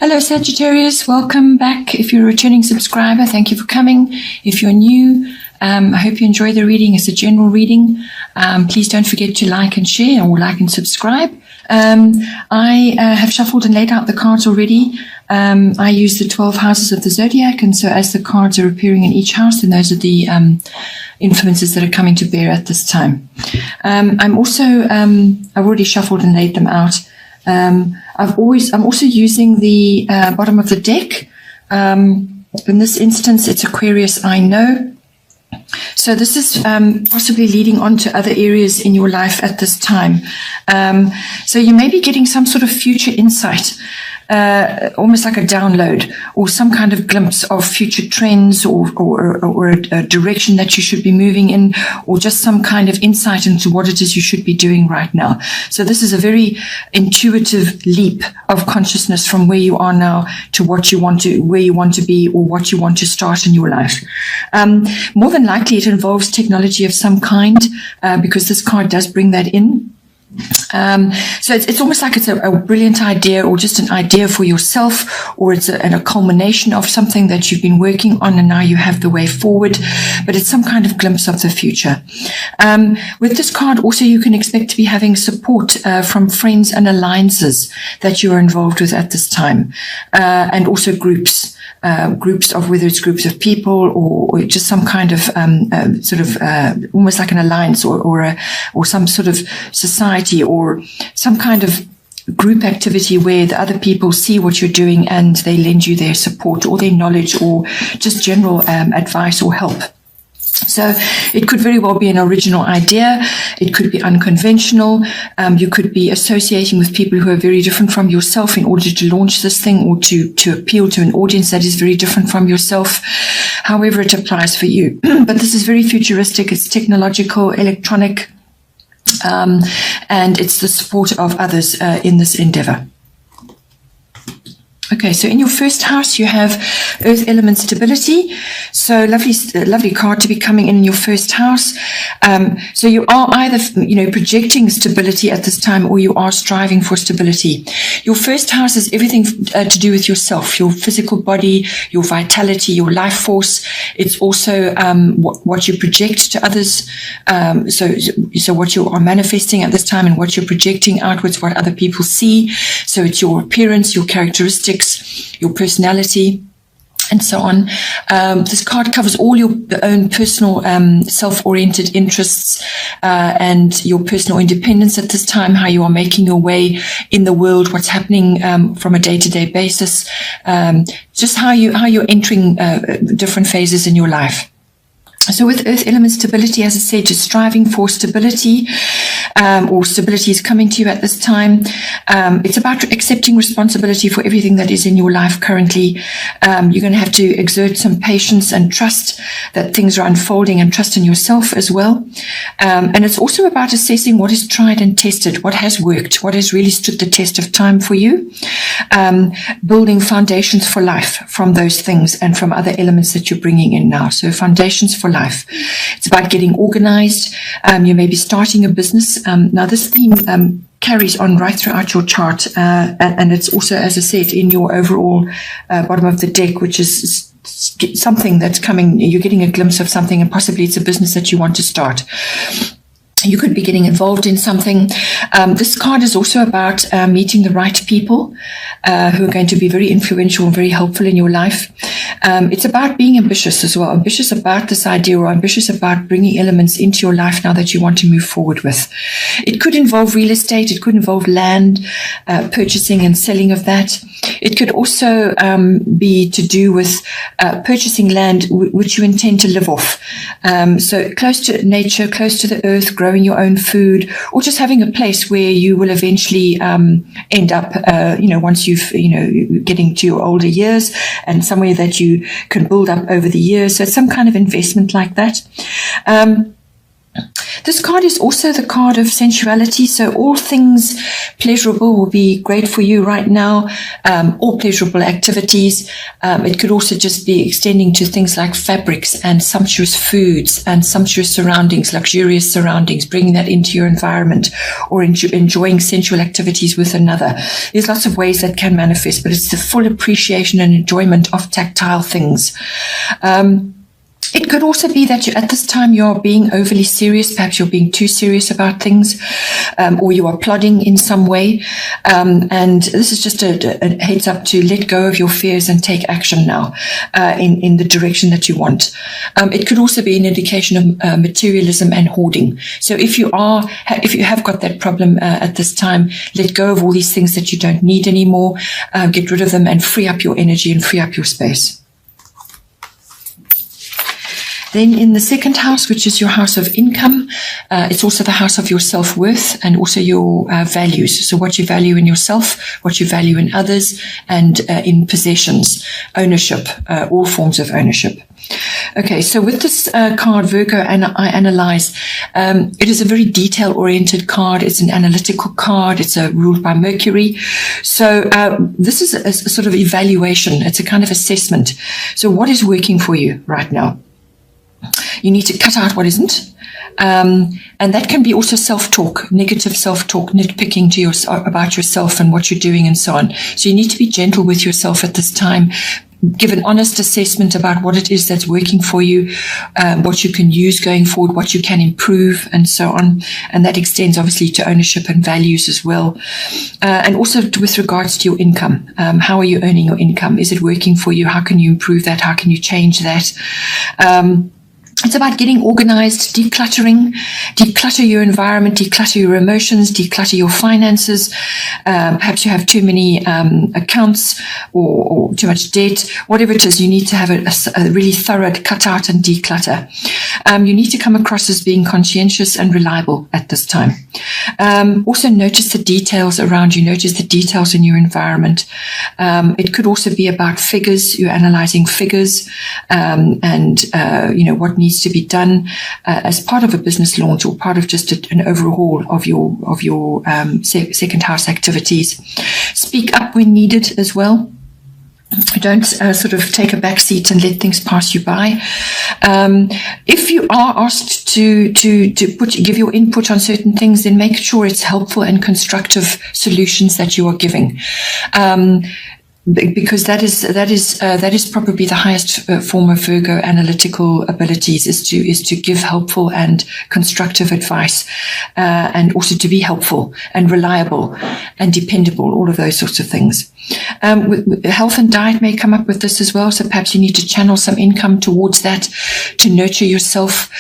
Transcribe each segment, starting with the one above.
Hello Sagittarius, welcome back. If you're a returning subscriber, thank you for coming. If you're new, I hope you enjoy the reading. It's a general reading. Please don't forget to like and share, or like and subscribe. I have shuffled and laid out the cards already. I use the 12 houses of the zodiac, and so as the cards are appearing in each house, then those are the influences that are coming to bear at this time. I've already shuffled and laid them out. I'm also using the bottom of the deck. In this instance, it's Aquarius, I know. So this is possibly leading on to other areas in your life at this time. So you may be getting some sort of future insight, almost like a download, or some kind of glimpse of future trends, or a direction that you should be moving in, or just some kind of insight into what it is you should be doing right now. So this is a very intuitive leap of consciousness from where you are now to where you want to be, or what you want to start in your life. More than likely it involves technology of some kind, because this card does bring that in. So it's almost like it's a brilliant idea, or just an idea for yourself, or it's a culmination of something that you've been working on and now you have the way forward, but it's some kind of glimpse of the future. With this card also, you can expect to be having support from friends and alliances that you are involved with at this time, and also groups of, whether it's groups of people or just some kind of almost like an alliance, or some sort of society, or some kind of group activity where the other people see what you're doing and they lend you their support or their knowledge, or just general advice or help. So it could very well be an original idea. It could be unconventional. You could be associating with people who are very different from yourself in order to launch this thing, or to appeal to an audience that is very different from yourself. However it applies for you. But this is very futuristic. It's technological, electronic, and it's the support of others in this endeavor. Okay, so in your first house, you have earth element stability. So lovely card to be coming in your first house. So you are either, projecting stability at this time, or you are striving for stability. Your first house is everything to do with yourself, your physical body, your vitality, your life force. It's also what you project to others. So what you are manifesting at this time, and what you're projecting outwards, what other people see. So it's your appearance, your characteristics, your personality, and so on. This card covers all your own personal self-oriented interests, and your personal independence at this time, how you are making your way in the world, what's happening from a day-to-day basis, just how you're entering different phases in your life. So with earth element stability, as I said, just striving for stability, or stability is coming to you at this time. It's about accepting responsibility for everything that is in your life currently. You're going to have to exert some patience and trust that things are unfolding, and trust in yourself as well. And it's also about assessing what is tried and tested, what has worked, what has really stood the test of time for you. Building foundations for life from those things and from other elements that you're bringing in now. So foundations for life. It's about getting organized. You may be starting a business. Now this theme carries on right throughout your chart, and it's also, as I said, in your overall bottom of the deck, which is something that's coming. You're getting a glimpse of something, and possibly it's a business that you want to start. You could be getting involved in something. This card is also about meeting the right people who are going to be very influential and very helpful in your life. It's about being ambitious as well, ambitious about this idea, or ambitious about bringing elements into your life now that you want to move forward with. It could involve real estate. It could involve land, purchasing and selling of that. It could also be to do with purchasing land which you intend to live off. So close to nature, close to the earth, growing your own food, or just having a place where you will eventually end up, once you've, getting to your older years, and somewhere that you can build up over the years. So it's some kind of investment like that. This card is also the card of sensuality, so all things pleasurable will be great for you right now, all pleasurable activities. It could also just be extending to things like fabrics and sumptuous foods and sumptuous surroundings, luxurious surroundings, bringing that into your environment, or enjoying sensual activities with another. There's lots of ways that can manifest, but it's the full appreciation and enjoyment of tactile things. It could also be that at this time you're being overly serious. Perhaps you're being too serious about things, or you are plodding in some way. And this is just a heads up to let go of your fears and take action now in the direction that you want. It could also be an indication of materialism and hoarding. So if you have got that problem at this time, let go of all these things that you don't need anymore. Get rid of them and free up your energy and free up your space. Then in the second house, which is your house of income, it's also the house of your self-worth and also your values. So what you value in yourself, what you value in others, and in possessions, ownership, all forms of ownership. Okay, so with this card, Virgo, I analyze, it is a very detail-oriented card. It's an analytical card. It's ruled by Mercury. So this is a sort of evaluation. It's a kind of assessment. So what is working for you right now? You need to cut out what isn't. And that can be also self-talk, negative self-talk, nitpicking about yourself and what you're doing and so on. So you need to be gentle with yourself at this time. Give an honest assessment about what it is that's working for you, what you can use going forward, what you can improve, and so on. And that extends obviously to ownership and values as well. And also with regards to your income. How are you earning your income? Is it working for you? How can you improve that? How can you change that? It's about getting organized, decluttering, declutter your environment, declutter your emotions, declutter your finances. Perhaps you have too many accounts or too much debt. Whatever it is, you need to have a really thorough cut out and declutter. You need to come across as being conscientious and reliable at this time. Also notice the details around you. Notice the details in your environment. It could also be about figures. You're analyzing figures and what needs to be done as part of a business launch or part of just an overhaul of your second house activities. Speak up when needed as well. Don't sort of take a back seat and let things pass you by. If you are asked to give your input on certain things, then make sure it's helpful and constructive solutions that you are giving. Because that is probably the highest form of Virgo analytical abilities, is to give helpful and constructive advice, and also to be helpful and reliable and dependable, all of those sorts of things. Health and diet may come up with this as well, so perhaps you need to channel some income towards that to nurture yourself,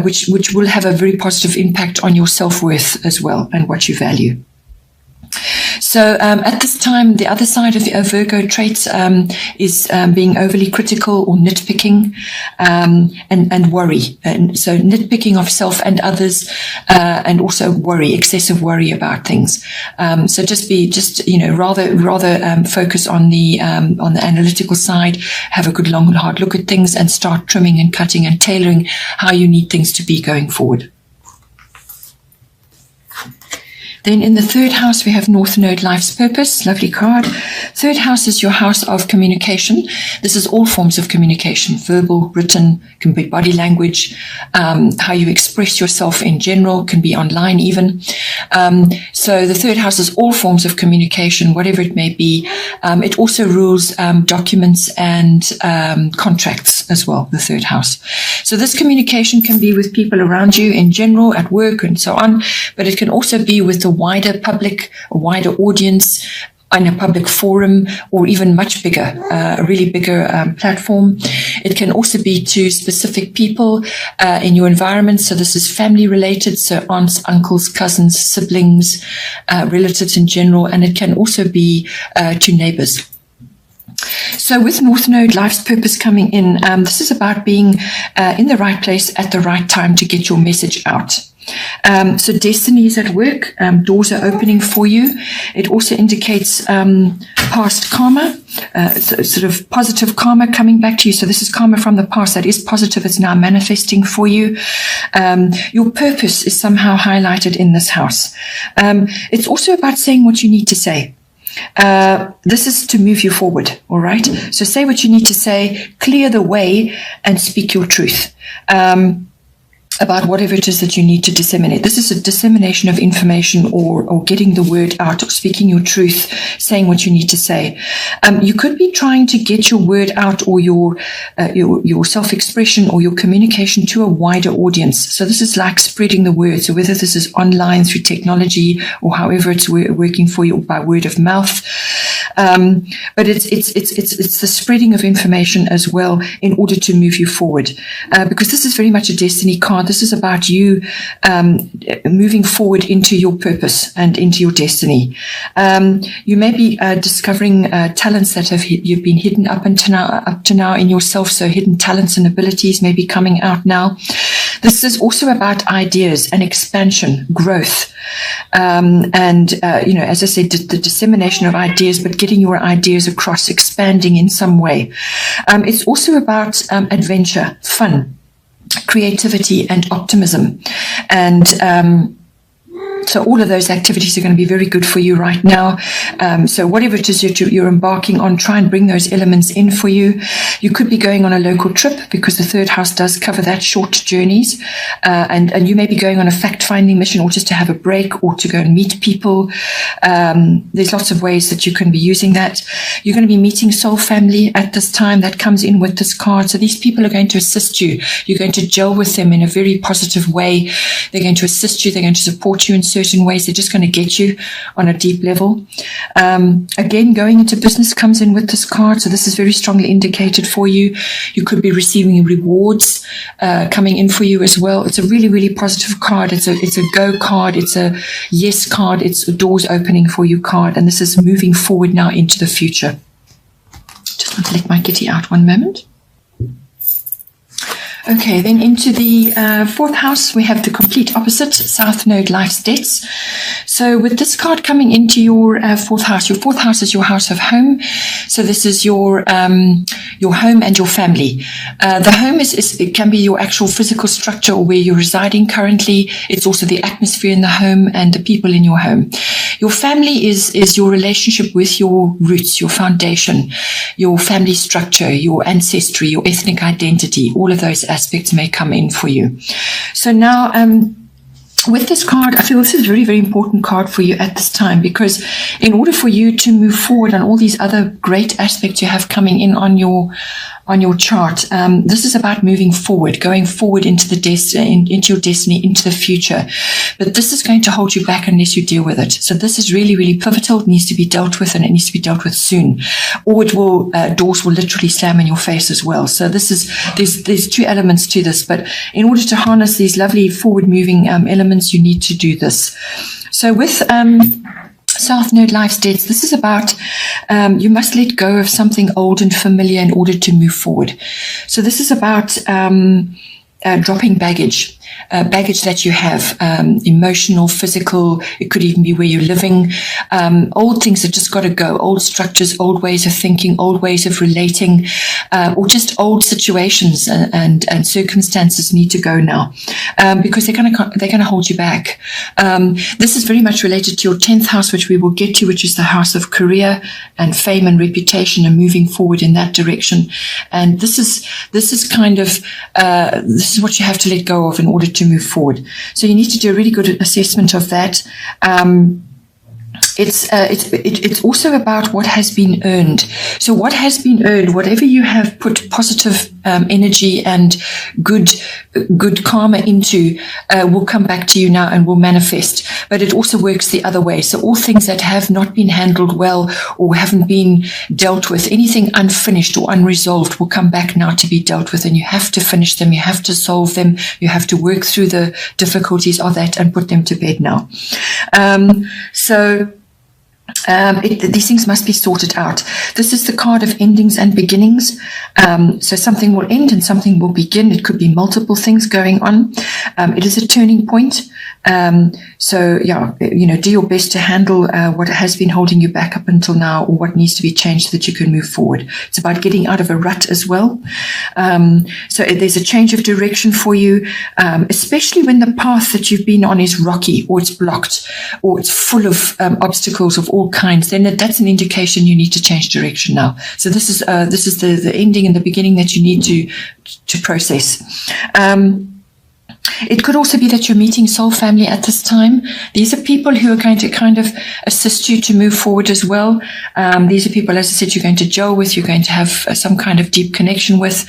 which will have a very positive impact on your self-worth as well and what you value. So at this time, the other side of Virgo traits is being overly critical or nitpicking and worry. And so nitpicking of self and others, and also worry, excessive worry about things. So rather focus on the analytical side, have a good long and hard look at things, and start trimming and cutting and tailoring how you need things to be going forward. Then in the third house, we have North Node, Life's Purpose. Lovely card. Third house is your house of communication. This is all forms of communication, verbal, written, can be body language, how you express yourself in general, can be online even. So the third house is all forms of communication, whatever it may be. It also rules documents and contracts as well, the third house. So this communication can be with people around you in general, at work and so on, but it can also be with the wider public, a wider audience, in a public forum, or even much bigger, a really bigger platform. It can also be to specific people in your environment. So this is family related, so aunts, uncles, cousins, siblings, relatives in general, and it can also be to neighbors. So with North Node, Life's Purpose coming in, this is about being in the right place at the right time to get your message out. So destiny is at work, doors are opening for you. It also indicates past karma. sort of positive karma coming back to you. So this is karma from the past that is positive. It's now manifesting for you. Your purpose is somehow highlighted in this house. It's also about saying what you need to say. This is to move you forward, all right? So say what you need to say, clear the way, and speak your truth. About whatever it is that you need to disseminate. This is a dissemination of information or getting the word out, or speaking your truth, saying what you need to say. You could be trying to get your word out, or your self-expression or your communication to a wider audience. So this is like spreading the word. So whether this is online through technology or however it's working for you, or by word of mouth. But it's the spreading of information as well in order to move you forward. Because this is very much a destiny card. This is about you moving forward into your purpose and into your destiny. You may be discovering talents that you've been hidden up to now in yourself. So hidden talents and abilities may be coming out now. This is also about ideas and expansion, growth. As I said, the dissemination of ideas, but getting your ideas across, expanding in some way. It's also about adventure, fun, creativity, and optimism. And so all of those activities are going to be very good for you right now. So whatever it is you're embarking on, try and bring those elements in for you. You could be going on a local trip, because the third house does cover that, short journeys. And you may be going on a fact-finding mission, or just to have a break, or to go and meet people. There's lots of ways that you can be using that. You're going to be meeting soul family at this time. That comes in with this card. So these people are going to assist you. You're going to gel with them in a very positive way. They're going to assist you. They're going to support you in certain ways. They're just going to get you on a deep level. Again, going into business comes in with this card. So this is very strongly indicated for you. You could be receiving rewards coming in for you as well. It's a really, really positive card. It's a go card. It's a yes card. It's a doors opening for you card. And this is moving forward now into the future. Just want to let my kitty out one moment. Okay, then into the fourth house, we have the complete opposite, South Node, life's debts. So with this card coming into your fourth house is your house of home. So this is your home and your family. The home it can be your actual physical structure, or where you're residing currently. It's also the atmosphere in the home and the people in your home. Your family is your relationship with your roots, your foundation, your family structure, your ancestry, your ethnic identity. All of those aspects may come in for you. So now, with this card, I feel this is a very, very important card for you at this time, because in order for you to move forward on all these other great aspects you have coming in on your chart, this is about moving forward, going forward into into your destiny, into the future. But this is going to hold you back unless you deal with it. So this is really, really pivotal. It needs to be dealt with, and it needs to be dealt with soon, or doors will literally slam in your face as well. So there's two elements to this, but in order to harness these lovely forward-moving elements, you need to do this. So with South Node, life's debts, this is about you must let go of something old and familiar in order to move forward. So this is about dropping baggage that you have, emotional, physical. It could even be where you're living. Old things that just got to go. Old structures, old ways of thinking, old ways of relating, or just old situations and circumstances need to go now, because they're going to hold you back. This is very much related to your 10th house, which we will get to, which is the house of career and fame and reputation, and moving forward in that direction. And this is kind of this is what you have to let go of in order to move forward. So you need to do a really good assessment of that. It's also about what has been earned. So what has been earned, whatever you have put positive energy and good karma into, will come back to you now and will manifest. But it also works the other way. So all things that have not been handled well or haven't been dealt with, anything unfinished or unresolved, will come back now to be dealt with. And you have to finish them. You have to solve them. You have to work through the difficulties of that and put them to bed now. So These things must be sorted out. This is the card of endings and beginnings. So something will end and something will begin. It could be multiple things going on. It is a turning point. So yeah, do your best to handle what has been holding you back up until now, or what needs to be changed so that you can move forward. It's about getting out of a rut as well. So there's a change of direction for you, especially when the path that you've been on is rocky, or it's blocked, or it's full of obstacles of all kinds. Then that's an indication you need to change direction now. So this is the ending and the beginning that you need to process. It could also be that you're meeting soul family at this time. These are people who are going to kind of assist you to move forward as well. These are people, as I said, you're going to gel with, you're going to have some kind of deep connection with.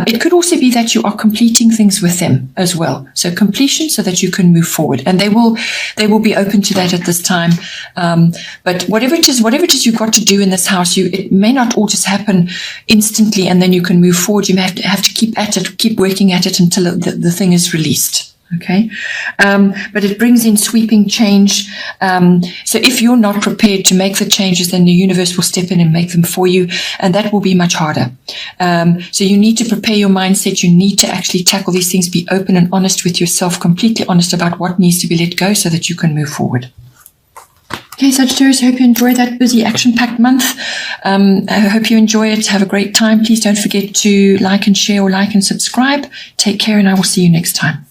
It could also be that you are completing things with them as well. So completion so that you can move forward. And they will be open to that at this time. But whatever it is you've got to do in this house, it may not all just happen instantly and then you can move forward. You may have to keep at it, keep working at it until the thing is released. Okay. But it brings in sweeping change. So if you're not prepared to make the changes, then the universe will step in and make them for you. And that will be much harder. So you need to prepare your mindset. You need to actually tackle these things, be open and honest with yourself, completely honest about what needs to be let go so that you can move forward. Okay, Sagittarius, I hope you enjoy that busy, action-packed month. I hope you enjoy it. Have a great time. Please don't forget to like and share or like and subscribe. Take care, and I will see you next time.